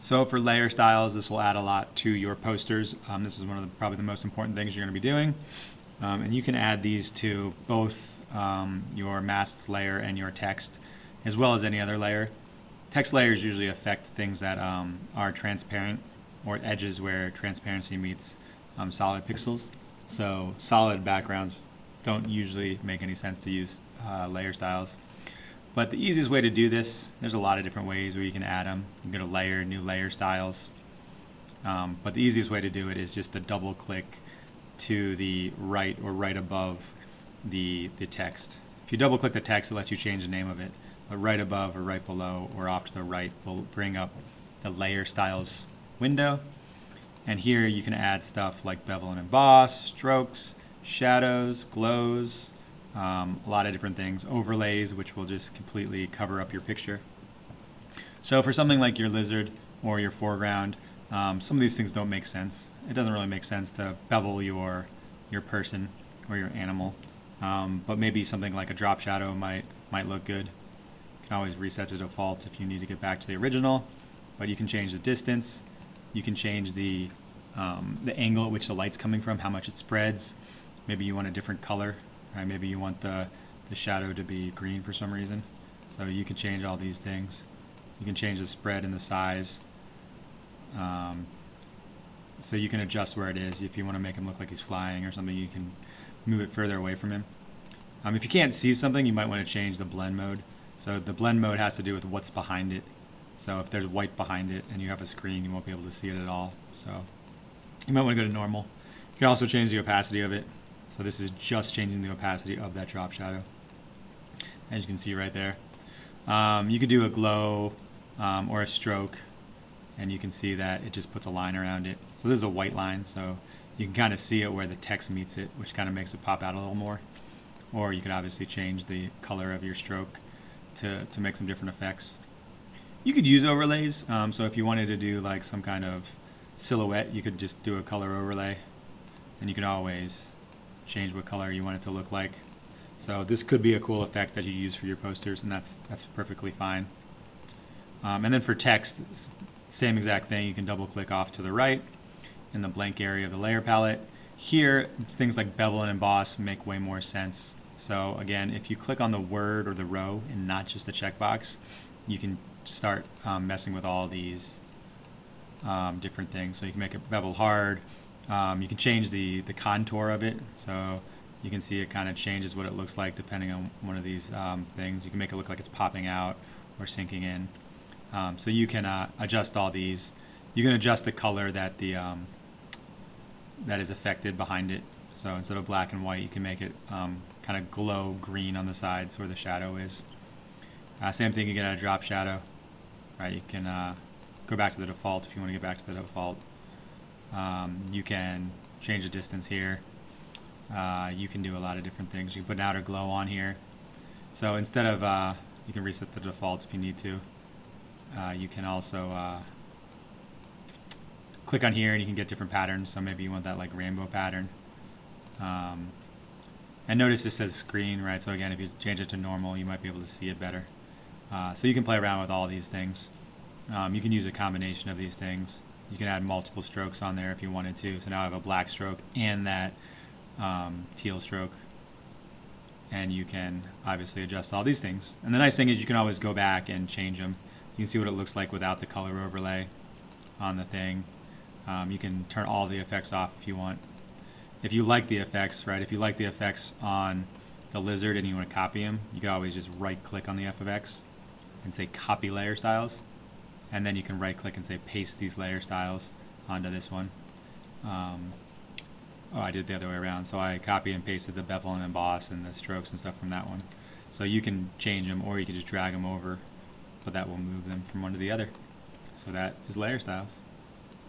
So for layer styles, this will add a lot to your posters. This is one of probably the most important things you're going to be doing. And you can add these to both your masked layer and your text, as well as any other layer. Text layers usually affect things that are transparent, or edges where transparency meets solid pixels. So solid backgrounds don't usually make any sense to use layer styles. But the easiest way to do this, there's a lot of different ways where you can add them. You can go to layer, new layer styles. But the easiest way to do it is just to double click to the right or right above the text. If you double click the text, it lets you change the name of it. But right above or right below or off to the right will bring up the layer styles window. And here you can add stuff like bevel and emboss, strokes, shadows, glows, a lot of different things, overlays, which will just completely cover up your picture. So for something like your lizard or your foreground, some of these things don't make sense. It doesn't really make sense to bevel your person or your animal, but maybe something like a drop shadow might look good. You can always reset to default if you need to get back to the original, but you can change the distance. You can change the angle at which the light's coming from, how much it spreads. Maybe you want a different color. Right? Maybe you want the shadow to be green for some reason. So you can change all these things. You can change the spread and the size. So you can adjust where it is. If you want to make him look like he's flying or something, you can move it further away from him. If you can't see something, you might want to change the blend mode. So the blend mode has to do with what's behind it. So if there's white behind it and you have a screen, you won't be able to see it at all. So you might want to go to normal. You can also change the opacity of it. So this is just changing the opacity of that drop shadow, as you can see right there. You could do a glow or a stroke, and you can see that it just puts a line around it. So this is a white line, so you can kind of see it where the text meets it, which kind of makes it pop out a little more. Or you could obviously change the color of your stroke to make some different effects. You could use overlays, so if you wanted to do like some kind of silhouette, you could just do a color overlay, and you can always change what color you want it to look like. So this could be a cool effect that you use for your posters, and that's perfectly fine. And then for text, same exact thing. You can double click off to the right in the blank area of the layer palette. Here, things like bevel and emboss make way more sense. So again, if you click on the word or the row and not just the checkbox, you can start messing with all these different things. So you can make it bevel hard. You can change the contour of it, so you can see it kind of changes what it looks like depending on one of these things. You can make it look like it's popping out or sinking in. So you can adjust all these. You can adjust the color that that is affected behind it. So instead of black and white, you can make it kind of glow green on the sides where the shadow is. Same thing, you get a drop shadow. Right? You can go back to the default if you want to get back to the default. You can change the distance here. You can do a lot of different things. You can put an outer glow on here. So instead of, you can reset the default if you need to. You can also click on here and you can get different patterns. So maybe you want that like rainbow pattern. And notice this says screen, right? So again, if you change it to normal, you might be able to see it better. So you can play around with all these things. You can use a combination of these things. You can add multiple strokes on there if you wanted to. So now I have a black stroke and that teal stroke. And you can obviously adjust all these things. And the nice thing is you can always go back and change them. You can see what it looks like without the color overlay on the thing. You can turn all the effects off if you want. If you like the effects, right? If you like the effects on the lizard and you want to copy them, you can always just right click on the F of X and say copy layer styles. And then you can right click and say paste these layer styles onto this one. I did it the other way around. So I copy and pasted the bevel and emboss and the strokes and stuff from that one. So you can change them, or you can just drag them over, but that will move them from one to the other. So that is layer styles.